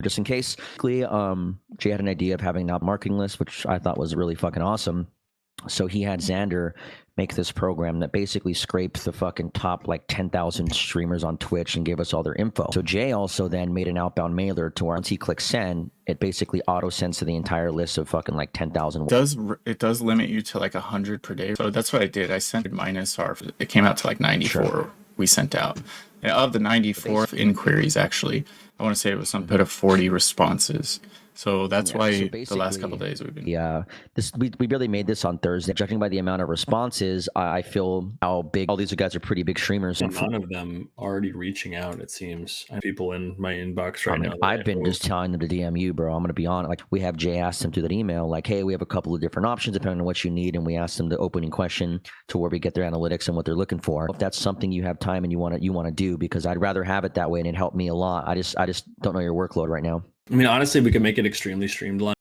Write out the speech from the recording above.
just in case. Jay had an idea of having a marketing list, which I thought was really fucking awesome. So he had Xander make this program that basically scraped the fucking top like 10,000 streamers on Twitch and gave us all their info. So Jay also then made an outbound mailer to where once he clicks send, it basically auto sends to the entire list of fucking like 10,000. It does limit you to like 100 per day. So that's what I did. I sent minus our, it came out to like 94 Sure. we sent out. And of the 94 inquiries, actually, I want to say it was some bit of 40 responses. So that's why the last couple of days we've been. Yeah, we really made this on Thursday. Judging by the amount of responses, I feel how big all these guys are. Pretty big streamers. And none of them already reaching out. It seems I have people in my inbox right now. I've been just telling them to DM you, bro. I'm gonna be honest. Like we have Jay ask them through that email, like, hey, we have a couple of different options depending on what you need, and we ask them the opening question to where we get their analytics and what they're looking for. If that's something you have time and you want to do, because I'd rather have it that way and it helped me a lot. I just don't know your workload right now. I mean, honestly, we could make it extremely streamlined.